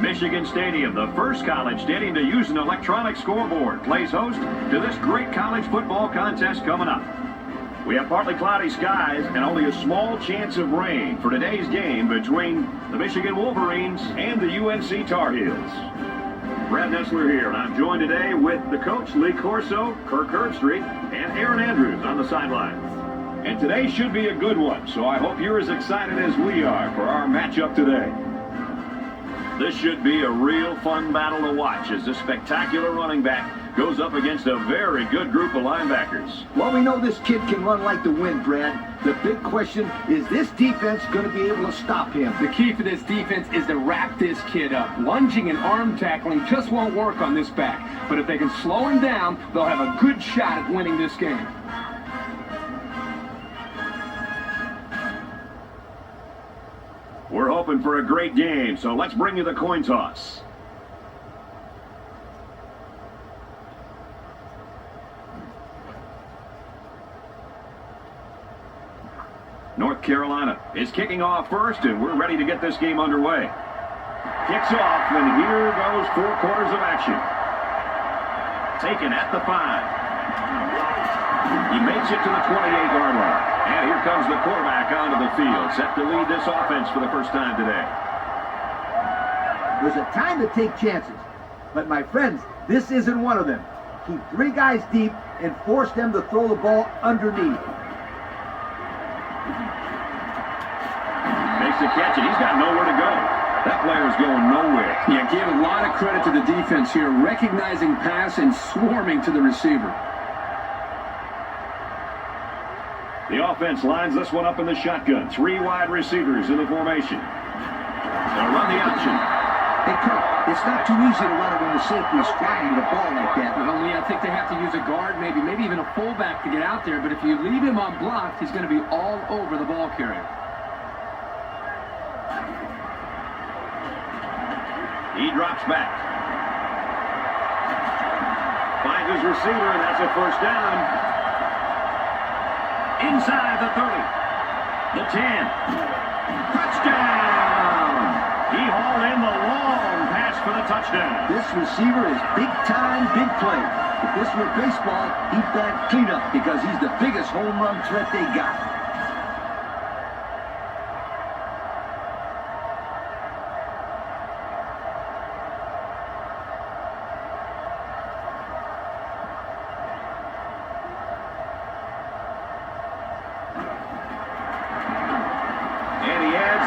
Michigan Stadium, the first college stadium to use an electronic scoreboard, plays host to this great college football contest coming up. We have partly cloudy skies and only a small chance of rain for today's game between the Michigan Wolverines and the UNC Tar Heels. Brad Nessler here, and I'm joined today with the coach, Lee Corso, Kirk Herbstreit, and Aaron Andrews on the sidelines. And today should be a good one, so I hope you're as excited as we are for our matchup today. This should be a real fun battle to watch as this spectacular running back goes up against a very good group of linebackers. Well, we know this kid can run like the wind, Brad. The big question is this defense going to be able to stop him? The key for this defense is to wrap this kid up. Lunging and arm tackling just won't work on this back. But if they can slow him down, they'll have a good shot at winning this game. We're hoping for a great game, so let's bring you the coin toss. North Carolina is kicking off first, and we're ready to get this game underway. Kicks off, and here goes 4 quarters of action. Taken at the 5. He makes it to the 28-yard line. And here comes the quarterback onto the field, set to lead this offense for the first time today. There's a time to take chances. But, my friends, this isn't one of them. Keep 3 guys deep and force them to throw the ball underneath. Makes the catch, and he's got nowhere to go. That player's going nowhere. Yeah, give a lot of credit to the defense here, recognizing pass and swarming to the receiver. The offense lines this one up in the shotgun. 3 wide receivers in the formation. They'll run the option. Hey, Kirk, it's not too easy to run it when the safety is flying the ball like that. Well, Lee, I think they have to use a guard, maybe even a fullback to get out there. But if you leave him unblocked, he's going to be all over the ball carrier. He drops back. Finds his receiver, and that's a first down. Inside the 30. The 10. Touchdown! He hauled in the long pass for the touchdown. This receiver is big time, big play. If this were baseball, he'd bat cleanup because he's the biggest home run threat they got.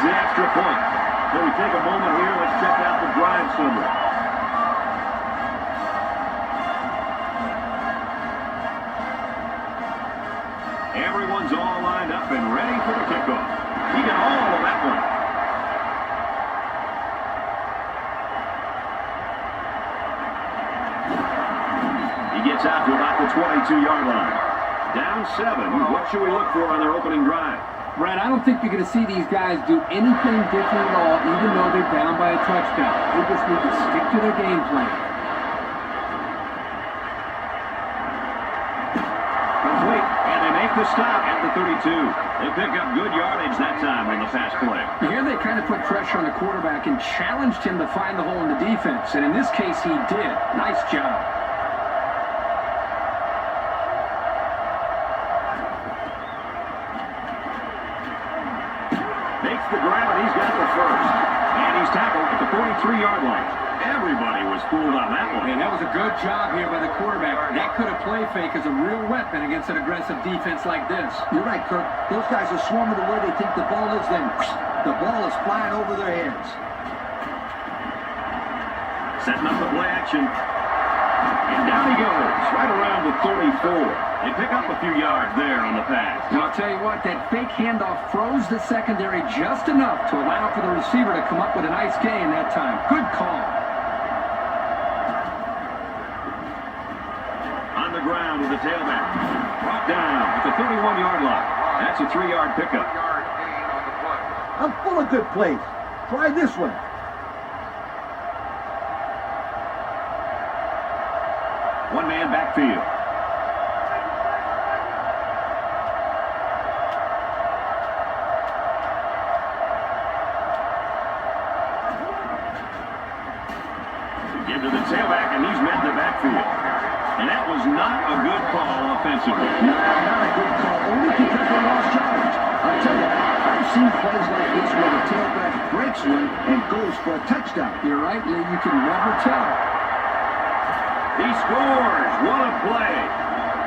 The extra point. So we take a moment here. Let's check out the drive summary. Everyone's all lined up and ready for the kickoff. He got all of that one. He gets out to about the 22-yard line. Down 7. What should we look for on their opening drive? Brad, I don't think you're going to see these guys do anything different at all, even though they're down by a touchdown. They just need to stick to their game plan. Complete, and they make the stop at the 32. They pick up good yardage that time on the pass play. Here they kind of put pressure on the quarterback and challenged him to find the hole in the defense, and in this case he did. Nice job. The grab, and he's got the first. And he's tackled at the 43-yard line. Everybody was fooled on that one. And that was a good job here by the quarterback. That could have play fake as a real weapon against an aggressive defense like this. You're right, Kirk. Those guys are swarming to where they think the ball is, then the ball is flying over their heads. Setting up the play action. And down he goes, right around the 34. They pick up a few yards there on the pass. Well, I'll tell you what, that fake handoff froze the secondary just enough to allow for the receiver to come up with a nice gain that time. Good call. On the ground with the tailback. Brought down at the 31-yard line. That's a 3-yard pickup. I'm full of good plays. Try this one. One-man backfield. Give to the tailback, and he's met the backfield. And that was not a good call offensively. No, not a good call, only because they lost yardage. I'll tell you, I've seen plays like this where the tailback breaks one and goes for a touchdown. You're right, Lee. You can never tell. He scores. What a play.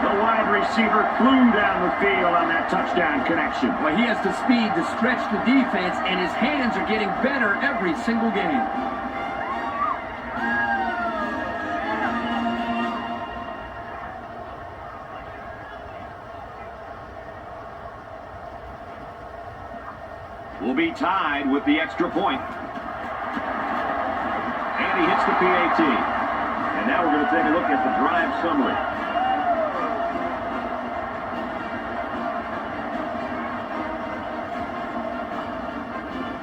The wide receiver flew down the field on that touchdown connection. Well, he has the speed to stretch the defense, and his hands are getting better every single game. Will be tied with the extra point. And he hits the PAT. And now we're going to take a look at the drive summary.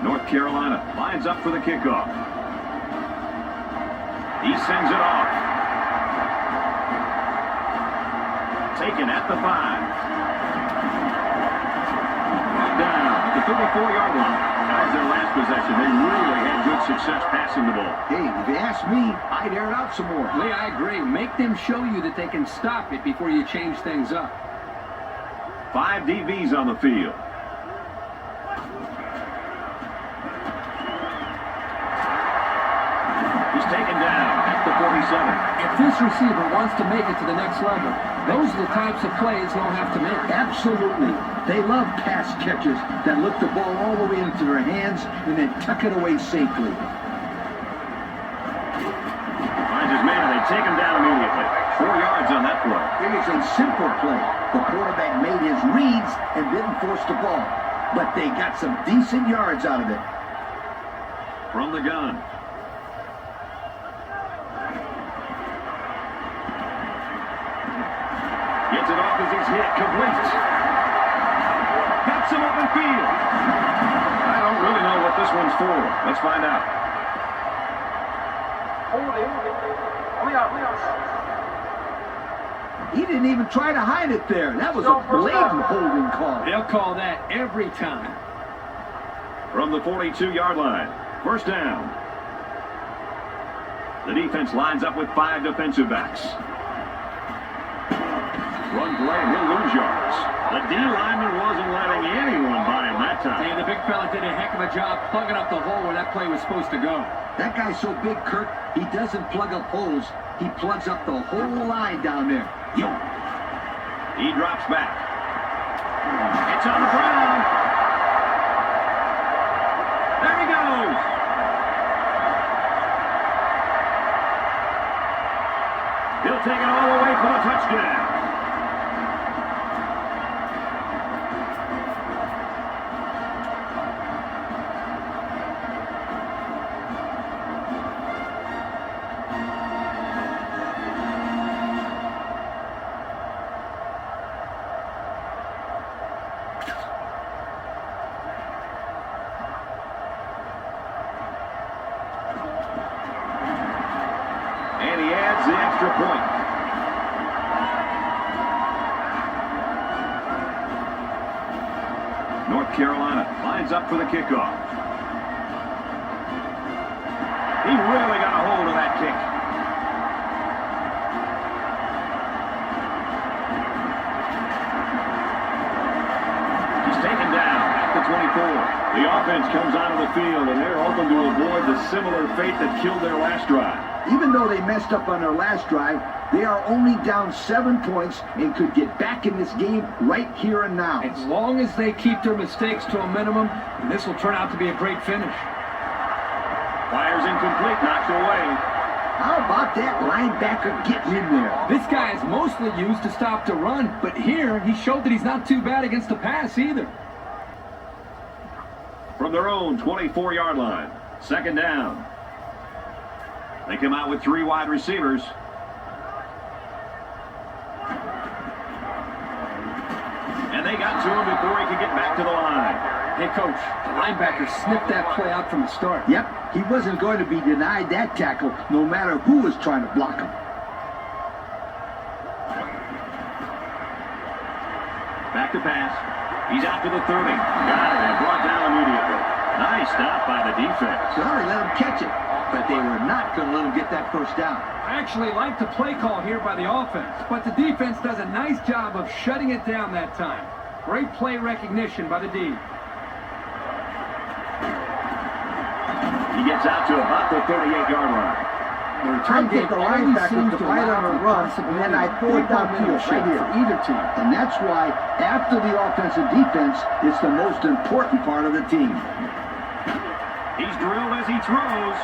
North Carolina lines up for the kickoff. He sends it off. Taken at the 5. Down at the 34-yard line. That was their last possession. They really had good success passing the ball. Hey, if you ask me, I'd air it out some more. Lee, I agree. Make them show you that they can stop it before you change things up. 5 DBs on the field. He's taken down at the 47. If this receiver wants to make it to the next level, those are the types of plays he'll have to make. Absolutely. They love pass catches that lift the ball all the way into their hands and then tuck it away safely. Finds his man, and they take him down immediately. 4 yards on that play. It is a simple play. The quarterback made his reads and didn't force the ball. But they got some decent yards out of it. From the gun. Gets it off as he's hit. Complete. Got some open field. I don't really know what this one's for. Let's find out. He didn't even try to hide it there. That was a blatant holding call. They'll call that every time. From the 42-yard line. First down. The defense lines up with 5 defensive backs. Run play, and he'll lose yards. The D lineman wasn't letting anyone by him that time. Hey, the big fella did a heck of a job plugging up the hole where that play was supposed to go. That guy's so big, Kurt, he doesn't plug up holes. He plugs up the whole line down there. Yo. He drops back. It's on the ground. There he goes. He'll take it all the way for the touchdown. The extra point. North Carolina lines up for the kickoff. He really got a hold of that kick. He's taken down at the 24. The offense comes onto the field, and they're hoping to avoid the similar fate that killed their last drive. Even though they messed up on their last drive, they are only down 7 points and could get back in this game right here and now. As long as they keep their mistakes to a minimum, this will turn out to be a great finish. Fires incomplete, knocked away. How about that linebacker getting in there? This guy is mostly used to stop the run, but here he showed that he's not too bad against the pass either. From their own 24-yard line, second down. They come out with 3 wide receivers. And they got to him before he could get back to the line. Hey, Coach, the linebacker sniffed that play out from the start. Yep, he wasn't going to be denied that tackle no matter who was trying to block him. Back to pass. He's out to the 30. Got it and brought down immediately. Nice stop by the defense. Sorry, let them catch it, but they were not going to let them get that first down. I actually like the play call here by the offense, but the defense does a nice job of shutting it down that time. Great play recognition by the D. He gets out to about the 38-yard line. The I return get game the always linebackers seems to to bite on allow a for run, possibility and I of throw it big downfield momentum right shift here. for either team. And that's why, after the offensive defense, it's the most important part of the team. He's drilled as he throws.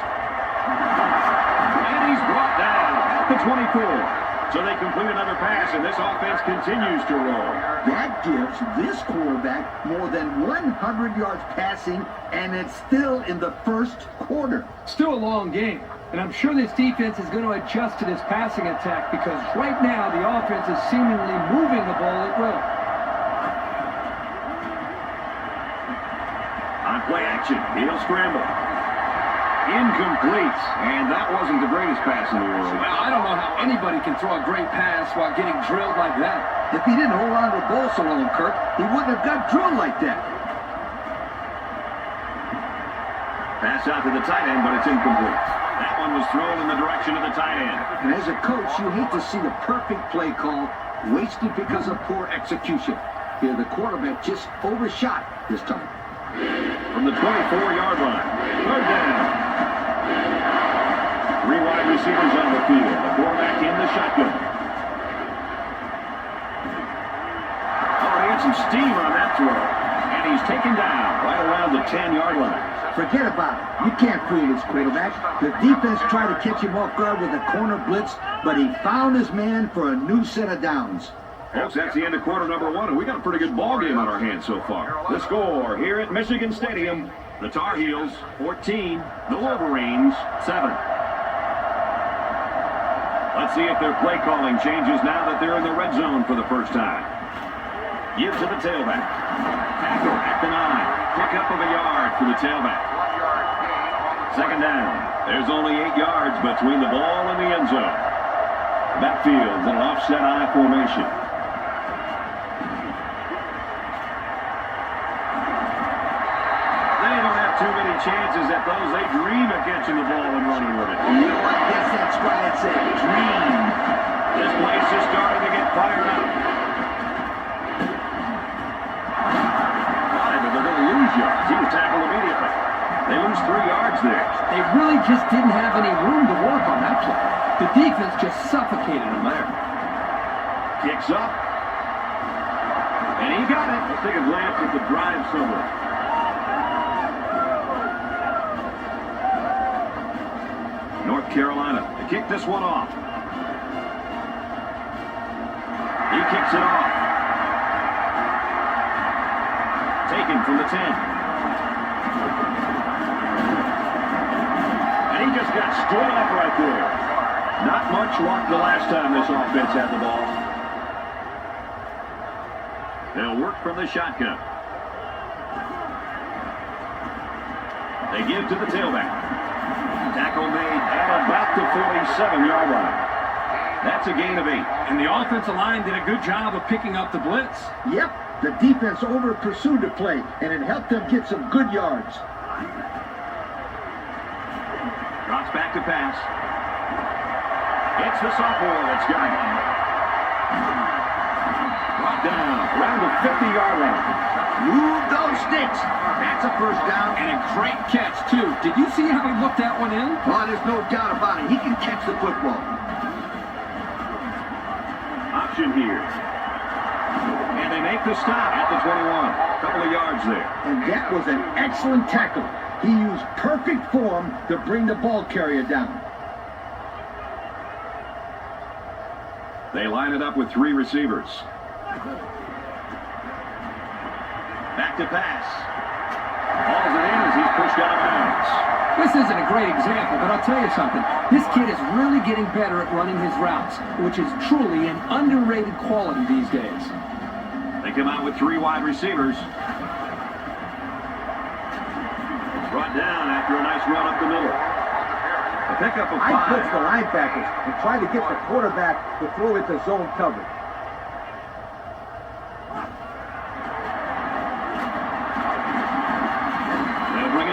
And he's brought down at the 24. So they complete another pass, and this offense continues to roll. That gives this quarterback more than 100 yards passing, and it's still in the first quarter. Still a long game, and I'm sure this defense is going to adjust to this passing attack because right now the offense is seemingly moving the ball at will. On play action, he'll scramble. Incomplete, and that wasn't the greatest pass in the world. Well, I don't know how anybody can throw a great pass while getting drilled like that. If he didn't hold on to the ball so long, Kirk, he wouldn't have got drilled like that. Pass out to the tight end, but it's incomplete. That one was thrown in the direction of the tight end. And as a coach, you hate to see the perfect play call wasted because of poor execution. Here, the quarterback just overshot this time. From the 24-yard line, third down. 3 wide receivers on the field. The quarterback in the shotgun. Oh, he had some steam on that throw. And he's taken down right around the 10-yard line. Forget about it. You can't fool this quarterback. The defense tried to catch him off guard with a corner blitz, but he found his man for a new set of downs. Folks, that's the end of quarter number 1, and we got a pretty good ball game on our hands so far. The score here at Michigan Stadium, the Tar Heels 14, the Wolverines 7. Let's see if their play calling changes now that they're in the red zone for the first time. Give to the tailback. Tackle at the 9. Pickup of a yard for the tailback. Second down. There's only 8 yards between the ball and the end zone. Backfield in an offset I formation. They don't have too many chances at those. They dream of catching the ball and running with it. You know what? I guess that's why it's a dream. This place is starting to get fired up. But they're going to lose yards. He was tackled immediately. They lose 3 yards there. They really just didn't have any room to work on that play. The defense just suffocated them there. Kicks up. And he got it. Let's take a glance at the drive summary. North Carolina to kick this one off. He kicks it off. Taken from the 10. And he just got stood up right there. Not much luck the last time this offense had the ball. They'll work from the shotgun. They give to the tailback. Tackle made at about the 47-yard line. That's a gain of 8. And the offensive line did a good job of picking up the blitz. Yep, the defense over-pursued the play, and it helped them get some good yards. Drops back to pass. It's the sophomore that's got it. Brought down around the 50-yard line. Move those sticks. That's a first down. And a great catch, too. Did you see how he looked that one in? Oh, there's no doubt about it. He can catch the football. Option here. And they make the stop at the 21. A couple of yards there. And that was an excellent tackle. He used perfect form to bring the ball carrier down. They line it up with 3 receivers. Back to pass. Hauls it in as he's pushed out of bounds. This isn't a great example, but I'll tell you something. This kid is really getting better at running his routes, which is truly an underrated quality these days. They come out with 3 wide receivers. Brought down after a nice run up the middle. A pickup of 5. I blitz the linebackers and try to get the quarterback to throw it to zone coverage. They'll bring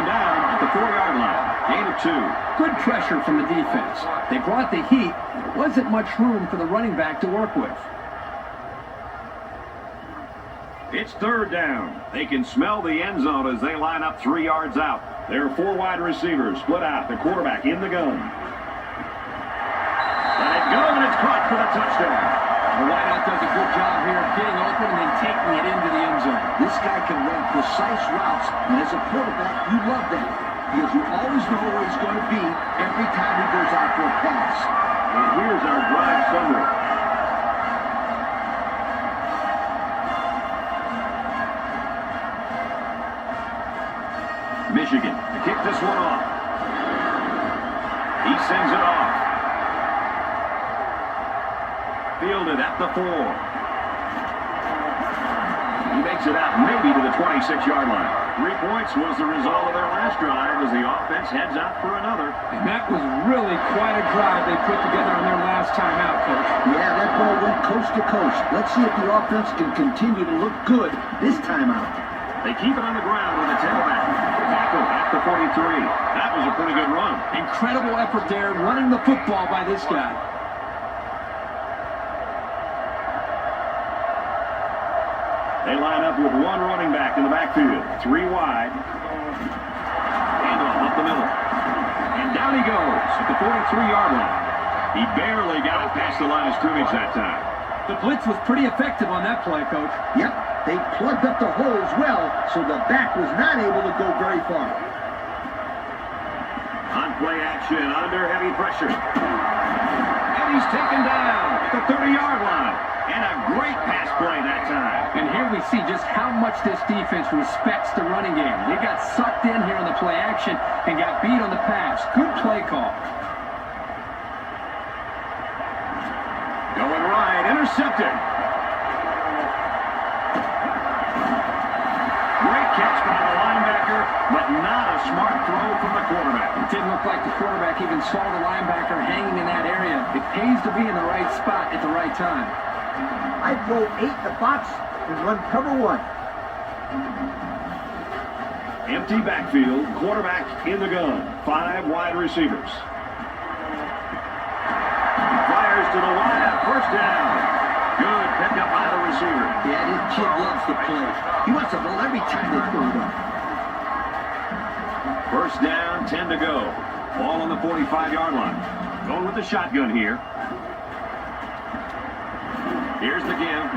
2. Good pressure from the defense. They brought the heat. There wasn't much room for the running back to work with. It's 3rd down. They can smell the end zone as they line up 3 yards out. There are 4 wide receivers split out. The quarterback in the gun. Let it go, and it's caught for the touchdown. The wideout does a good job here of getting open and then taking it into the end zone. This guy can run precise routes, and as a quarterback, you love that because you always know where he's going to be every time he goes out for a pass. And here's our drive summary. Michigan to kick this one off. He sends it off. Fielded at the 4. He makes it out maybe to the 26-yard line. 3 points was the result of their last drive as the offense heads out for another. And that was really quite a drive they put together on their last time out, Coach. Yeah, that ball went coast to coast. Let's see if the offense can continue to look good this time out. They keep it on the ground with a tailback. Tackle at the 43. That was a pretty good run. Incredible effort there running the football by this guy. They line up with 1 running back in the backfield. 3 wide. Handoff up the middle. And down he goes at the 43-yard line. He barely got it past the line of scrimmage that time. The blitz was pretty effective on that play, Coach. Yep, they plugged up the holes well, so the back was not able to go very far. On play action, under heavy pressure. And he's taken down at the 30-yard line. And a great pass play that time. And here we see just how much this defense respects the running game. They got sucked in here on the play action and got beat on the pass. Good play call. Going right, intercepted. Great catch by the linebacker, but not a smart throw from the quarterback. It didn't look like the quarterback even saw the linebacker hanging in that area. It pays to be in the right spot at the right time. I'd go 8 in the box and run cover 1. Empty backfield, quarterback in the gun. 5 wide receivers. Fires to the wide, first down. Good pickup by the receiver. Yeah, this kid loves to play. He wants the ball every time they throw it up. First down, 10 to go. Ball on the 45-yard line. Going with the shotgun here. Here's the give.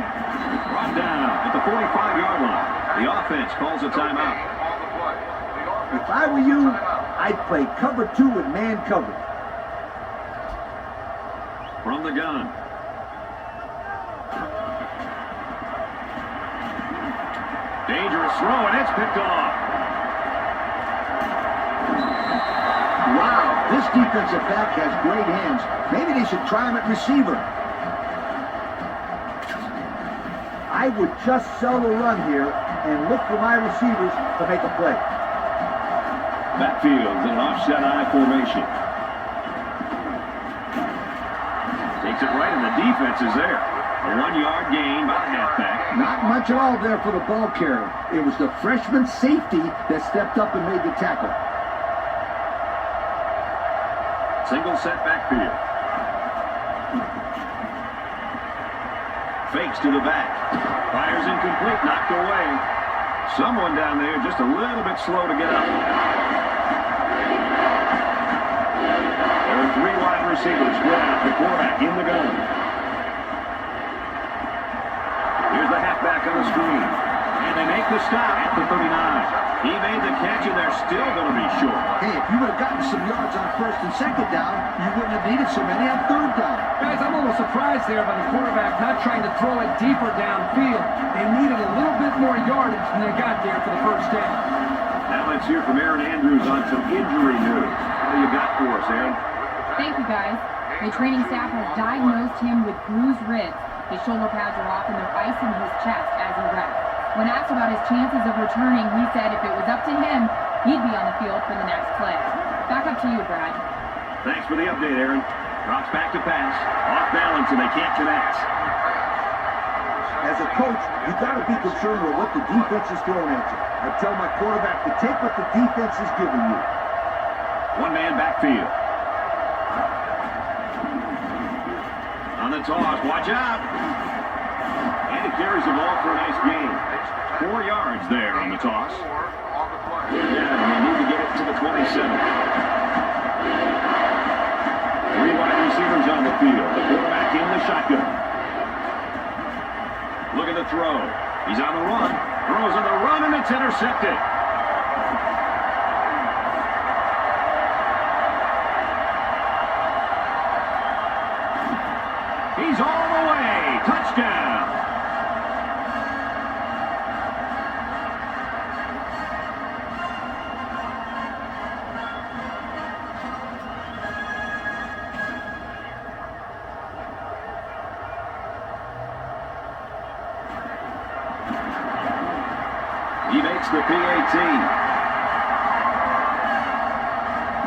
Brought down at the 45-yard line. The offense calls a timeout. If I were you, I'd play cover 2 with man coverage. From the gun. Dangerous throw, and it's picked off. Wow, this defensive back has great hands. Maybe they should try him at receiver. I would just sell the run here and look for my receivers to make a play. Backfield in an offset I formation. Takes it right, and the defense is there. A 1-yard gain by the halfback. Not much at all there for the ball carrier. It was the freshman safety that stepped up and made the tackle. Single set backfield. Fakes to the back. Fires incomplete, knocked away. Someone down there just a little bit slow to get up. There are 3 wide receivers split out. The quarterback in the gun. Here's the halfback on the screen. And they make the stop at the 39. He made the catch, and they're still going to be short. Hey, if you would have gotten some yards on 1st and 2nd down, you wouldn't have needed so many on 3rd down. Guys, I'm a little surprised there by the quarterback not trying to throw it deeper downfield. They needed a little bit more yardage than they got there for the first down. Now let's hear from Aaron Andrews on some injury news. What do you got for us, Aaron? Thank you, guys. The training staff has diagnosed him with bruised ribs. His shoulder pads are off and they're icing his chest as he rests. When asked about his chances of returning, he said if it was up to him, he'd be on the field for the next play. Back up to you, Brad. Thanks for the update, Aaron. Drops back to pass. Off balance, and they can't connect. As a coach, you got to be concerned with what the defense is throwing at you. I tell my quarterback to take what the defense is giving you. One man backfield. On the toss, watch out. And he carries the ball for a nice gain. 4 yards there on the toss. Yeah, and they need to get it to the 27. 3 wide receivers on the field. The quarterback in the shotgun. Look at the throw. He's on the run. Throws on the run, and it's intercepted. He's all the way. Touchdown. He makes the PAT.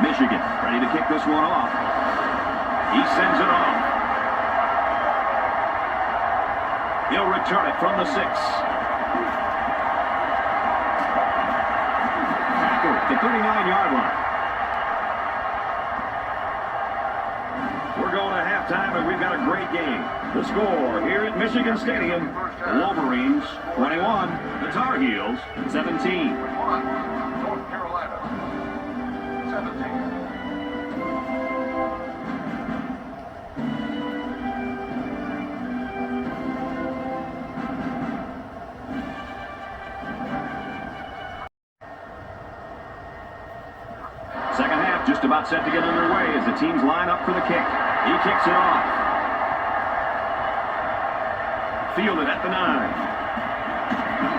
Michigan ready to kick this one off. He sends it off. He'll return it from the 6. Tackle at the 39-yard line. We're going to halftime, and we've got a great game. The score here at Michigan Stadium, the Wolverines 21, the Tar Heels 17. North Carolina 17. Second half just about set to get underway as the teams line up for the kick. He kicks it off. Fielded at the 9.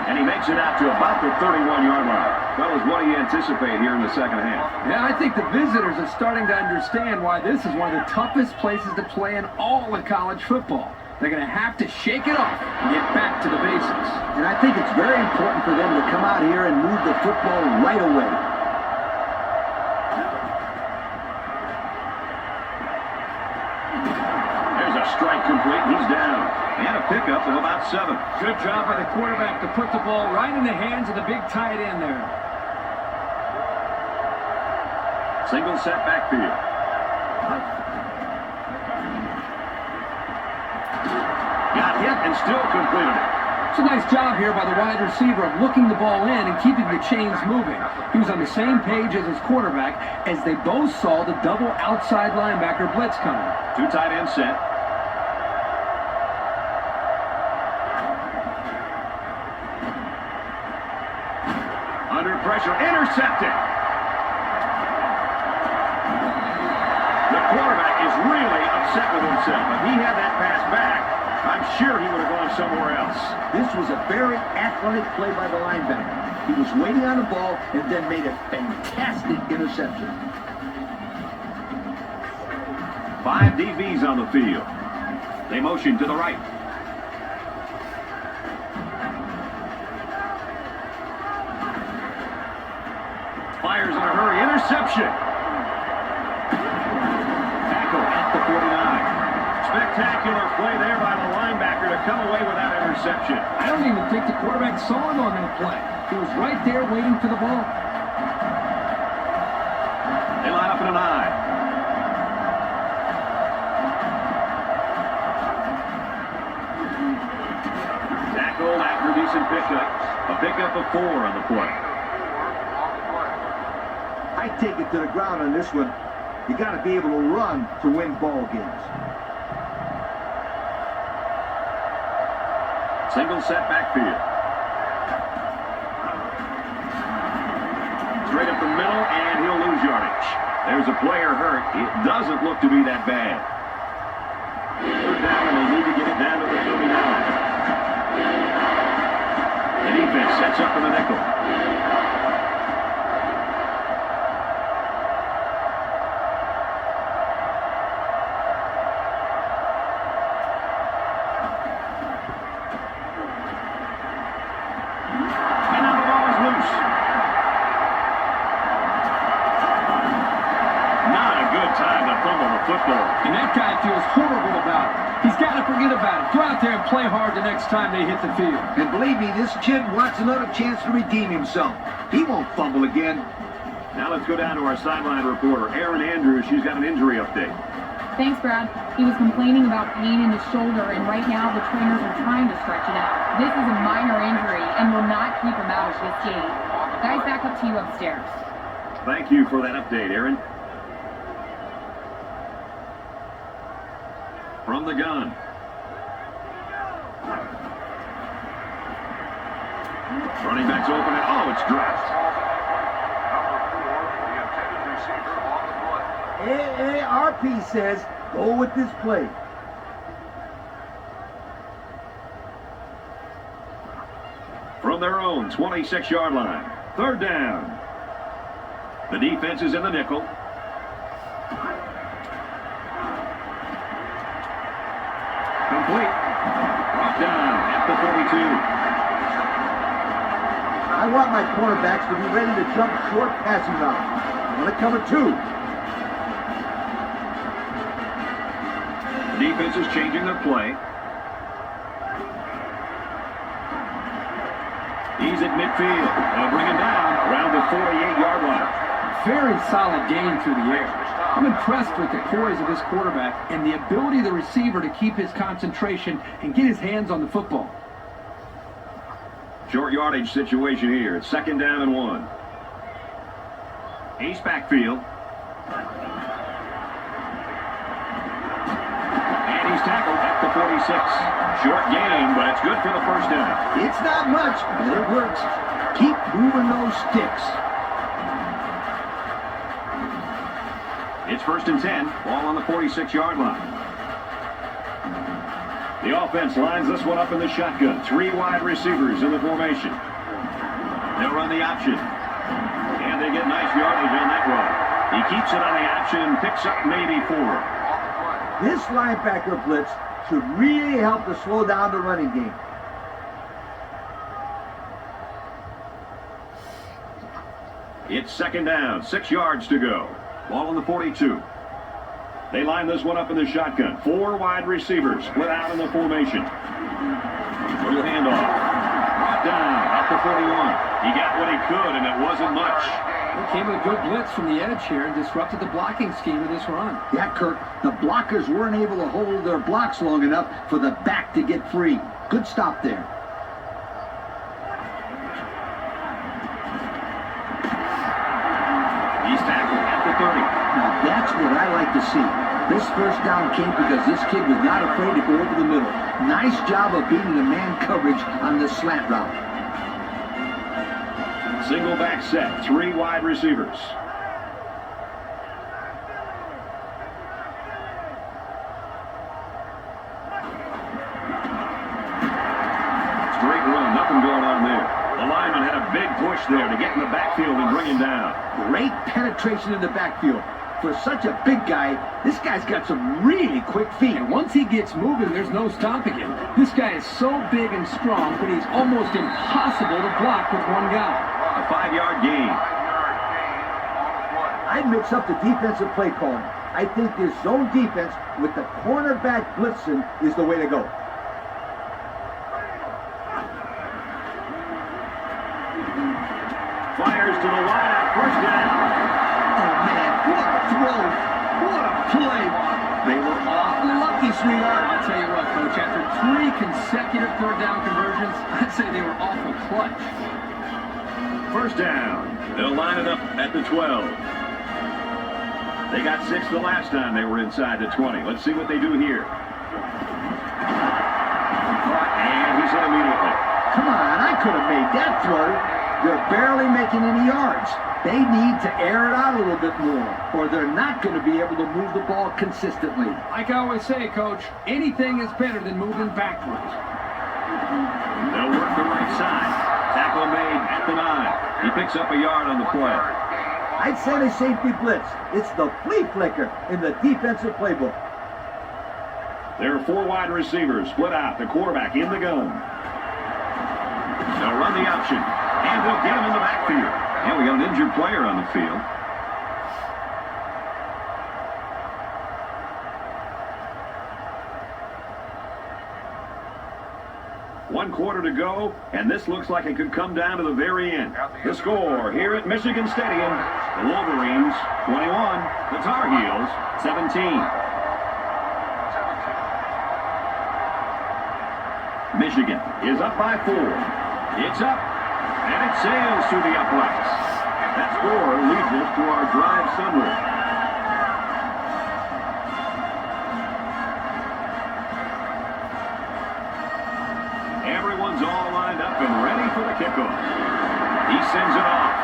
And he makes it out to about the 31-yard line. Fellas, what do you anticipate here in the second half? Yeah, I think the visitors are starting to understand why this is one of the toughest places to play in all of college football. They're going to have to shake it off and get back to the basics. And I think it's very important for them to come out here and move the football right away. Strike complete. He's down. And a pickup of about 7. Good job by the quarterback to put the ball right in the hands of the big tight end there. Single set backfield. Got hit and still completed it. It's a nice job here by the wide receiver of looking the ball in and keeping the chains moving. He was on the same page as his quarterback as they both saw the double outside linebacker blitz coming. 2 tight end set. Under pressure, intercepted. The quarterback is really upset with himself. If he had that pass back, I'm sure he would have gone somewhere else. This was a very athletic play by the linebacker. He was waiting on the ball and then made a fantastic interception. 5 DBs on the field. They motion to the right. Fires in a hurry. Interception. Tackle at the 49. Spectacular play there by the linebacker to come away with that interception. I don't even think the quarterback saw him on that play. He was right there waiting for the ball. They line up in an I. Tackled after a decent pickup. A pickup of 4 on the play. I take it to the ground on this one. You got to be able to run to win ball games. Single set backfield. Straight up the middle, and he'll lose yardage. There's a player hurt. It doesn't look to be that bad. 3rd down, and they need to get it down to the 39. The defense sets up in the nickel. And that guy feels horrible about it. He's got to forget about it. Go out there and play hard the next time they hit the field. And believe me, this kid wants another chance to redeem himself. He won't fumble again. Now let's go down to our sideline reporter, Erin Andrews. She's got an injury update. Thanks, Brad. He was complaining about pain in his shoulder, and right now the trainers are trying to stretch it out. This is a minor injury and will not keep him out of this game. Guys, back up to you upstairs. Thank you for that update, Erin. From the gun. Running back's open, and oh, it's dropped. AARP says, go with this play. From their own 26-yard line. Third down. The defense is in the nickel. Complete. Brought down at the 42. I want my cornerbacks to be ready to jump short passing routes. I want to cover 2. The defense is changing their play. He's at midfield. They'll bring him down around the 48-yard line. Very solid gain through the air. I'm impressed with the poise of this quarterback and the ability of the receiver to keep his concentration and get his hands on the football. Short yardage situation here. It's 2nd down and 1. Ace backfield. And he's tackled at the 46. Short gain, but it's good for the first down. It's not much, but it works. Keep moving those sticks. It's 1st and 10. Ball on the 46-yard line. The offense lines this one up in the shotgun. 3 wide receivers in the formation. They'll run the option. And they get nice yardage on that run. He keeps it on the option, picks up maybe 4. This linebacker blitz should really help to slow down the running game. It's 2nd down, 6 yards to go. Ball on the 42. They line this one up in the shotgun. 4 wide receivers split out in the formation. Little handoff. Brought down at the 41. He got what he could, and it wasn't much. It came with a good blitz from the edge here and disrupted the blocking scheme of this run. Yeah, Kirk, the blockers weren't able to hold their blocks long enough for the back to get free. Good stop there. He's tackled at the 30. Now that's what I like to see. This first down came because this kid was not afraid to go over the middle. Nice job of beating the man coverage on the slant route. Single back set, 3 wide receivers. Straight run, nothing going on there. The lineman had a big push there to get in the backfield and bring him down. Great penetration in the backfield. For such a big guy, this guy's got some really quick feet. And once he gets moving, there's no stopping him. This guy is so big and strong, but he's almost impossible to block with one guy. A 5-yard gain. I'd mix up the defensive play calling. I think this zone defense with the cornerback blitzing is the way to go. Fires to the wideout, first down. Oh, man, what a throw. What a play. They were awful lucky, sweetheart. I'll tell you what, Coach, after 3 consecutive 3rd down conversions, I'd say they were awful clutch. First down. They'll line it up at the 12. They got 6 the last time they were inside the 20. Let's see what they do here. And he's hit immediately. Come on, I could have made that throw. They're barely making any yards. They need to air it out a little bit more, or they're not going to be able to move the ball consistently. Like I always say, Coach, anything is better than moving backwards. They'll work the right side. Tackle made at the 9. He picks up a yard on the play. I'd say a safety blitz. It's the flea flicker in the defensive playbook. There are 4 wide receivers split out. The quarterback in the gun. They'll run the option, and they'll get him in the backfield. And we got an injured player on the field. One quarter to go, and this looks like it could come down to the very end. The score here at Michigan Stadium, The Wolverines, 21. The Tar Heels, 17. Michigan is up by 4. It's up, and it sails through the uprights. That score leads us to our drive summary. Everyone's all lined up and ready for the kickoff. He sends it off.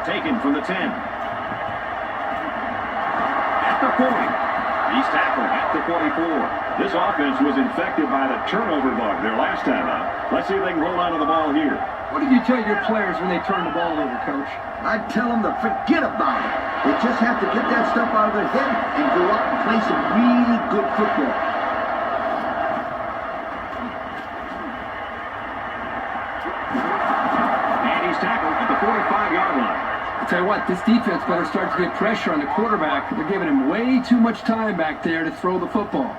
Taken from the 10. At the 40. He's tackled at the 44. This offense was infected by the turnover bug their last time out. Let's see if they can hold on to the ball here. What did you tell your players when they turned the ball over, Coach? I'd tell them to forget about it. They just have to get that stuff out of their head and go out and play some really good football. And he's tackled at the 45-yard line. I'll tell you what, this defense better start to get pressure on the quarterback. They're giving him way too much time back there to throw the football.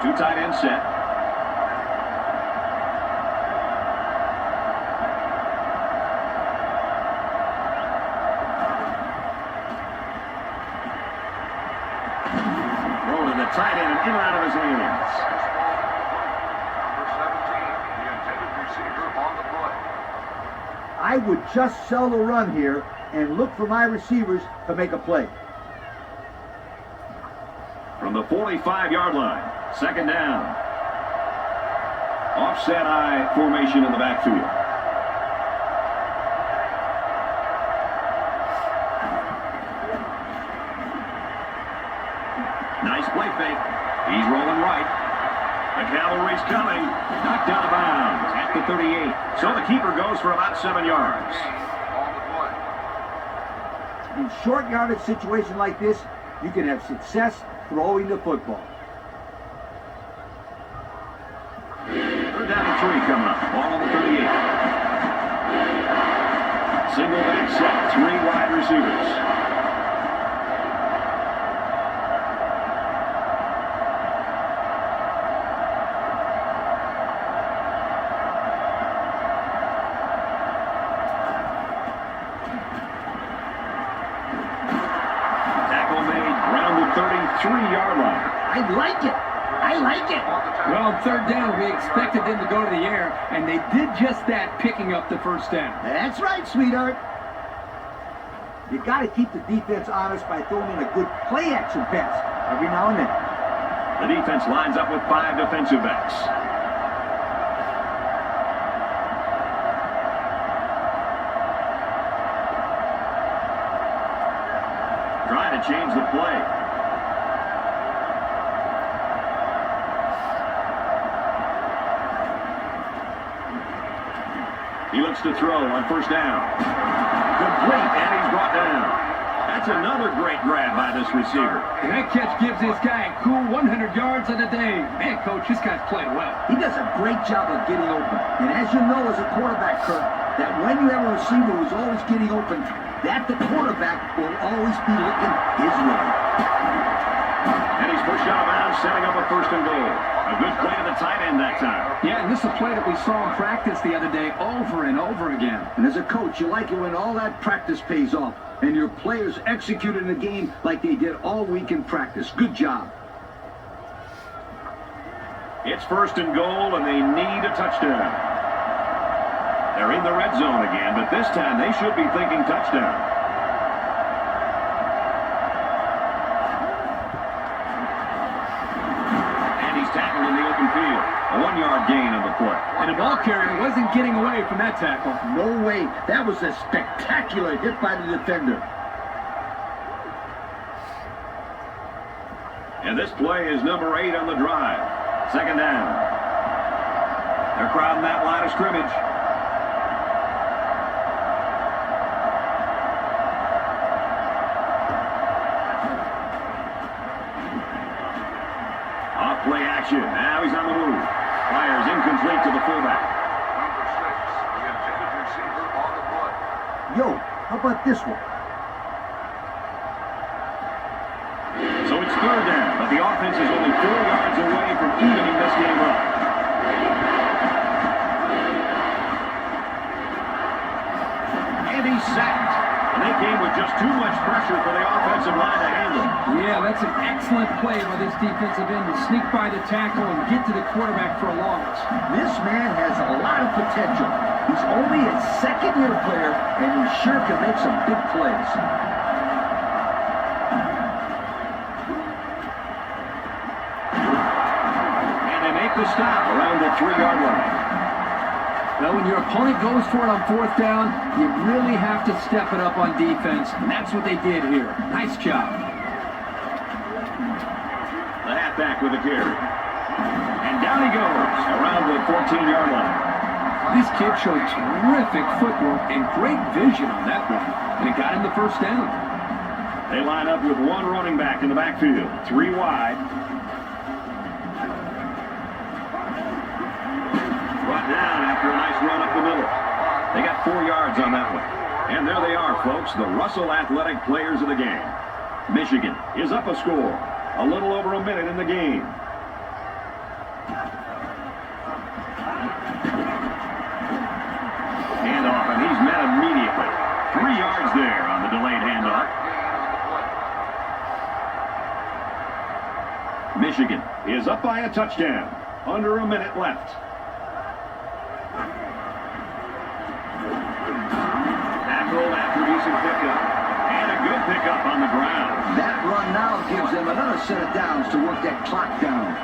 Two tight end set. Throw to the tight end and in and out of his hands. Number 17, the intended receiver on the play. I would just sell the run here and look for my receivers to make a play. From the 45-yard line, second down. Offset I formation in the backfield. Nice play fake. He's rolling right. The cavalry's coming. Knocked out of bounds at the 38. So the keeper goes for about 7 yards. On the play. In short yardage situation like this, you can have success throwing the football. Third down and 3 coming up. Ball on the 38. Single back set. 3 wide receivers. Tackle made around the 33-yard line. I like it. I like it. Well, third down, we expected them to go to the air, and they did just that, picking up the first down. That's right, sweetheart. You got to keep the defense honest by throwing in a good play-action pass every now and then. The defense lines up with 5 defensive backs. Trying to change the play. He looks to throw on first down. Complete, and he's brought down. That's another great grab by this receiver. And that catch gives this guy a cool 100 yards on the day. Man, Coach, this guy's playing well. He does a great job of getting open. And as you know as a quarterback, Kurt, that when you have a receiver who's always getting open, that the quarterback will always be looking his way. And he's pushed out of bounds, setting up a first and goal. A good play to the tight end that time. Yeah, and this is a play that we saw in practice the other day over and over again. And as a coach, you like it when all that practice pays off and your players execute in the game like they did all week in practice. Good job. It's first and goal, and they need a touchdown. They're in the red zone again, but this time they should be thinking touchdown. Tackled in the open field. A 1-yard gain on the play. And the ball carrier wasn't getting away from that tackle. No way. That was a spectacular hit by the defender. And this play is number 8 on the drive. Second down. They're crowding that line of scrimmage. Play action. Now he's on the move. Fires incomplete to the fullback. Number 6, the intended receiver on the play. Yo, how about this one? So it's third down, but the offense is only 4 yards away from evening this game up. he's sacked. And they came with just too much pressure for the offensive line to handle. Yeah, that's an excellent play by this defensive end to sneak by the tackle and get to the quarterback for a loss. This man has a lot of potential. He's only a second-year player, and he sure can make some big plays. And they make the stop around the 3-yard line. Well, when your opponent goes for it on 4th down, you really have to step it up on defense, and that's what they did here. Nice job. The halfback with a carry. And down he goes around the 14-yard line. This kid showed terrific footwork and great vision on that run, and it got him the 1st down. They line up with one running back in the backfield, 3 wide. Brought down after a nice run up the middle. They got 4 yards on that one. And there they are, folks, the Russell Athletic players of the game. Michigan is up a score. A little over a minute in the game. Handoff, and he's met immediately. 3 yards there on the delayed handoff. Michigan is up by a touchdown. Under a minute left. After decent pickup. And a good pickup on the ground. That run now gives them another set of downs to work that clock down.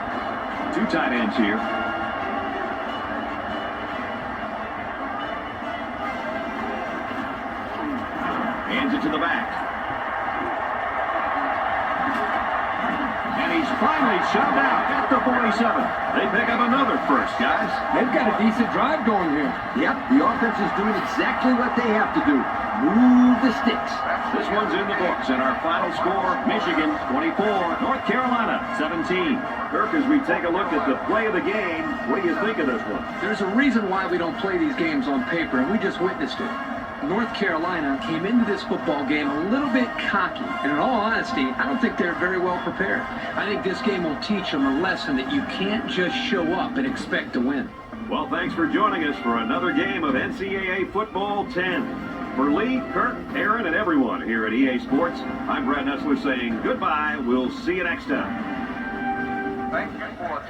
2 tight ends here. Hands it to the back. And he's finally shoved out at the 47. They pick up another first, guys. They've got a decent drive going here. Yep, the offense is doing exactly what they have to do. Move the sticks. This one's in the books, and our final score, Michigan 24, North Carolina 17. Kirk, as we take a look at the play of the game, what do you think of this one? There's a reason why we don't play these games on paper, and we just witnessed it. North Carolina came into this football game a little bit cocky, and in all honesty, I don't think they're very well prepared. I think this game will teach them a lesson that you can't just show up and expect to win. Well, thanks for joining us for another game of NCAA Football 10. For Lee, Kirk, Aaron, and everyone here at EA Sports, I'm Brad Nessler saying goodbye. We'll see you next time. Thank you for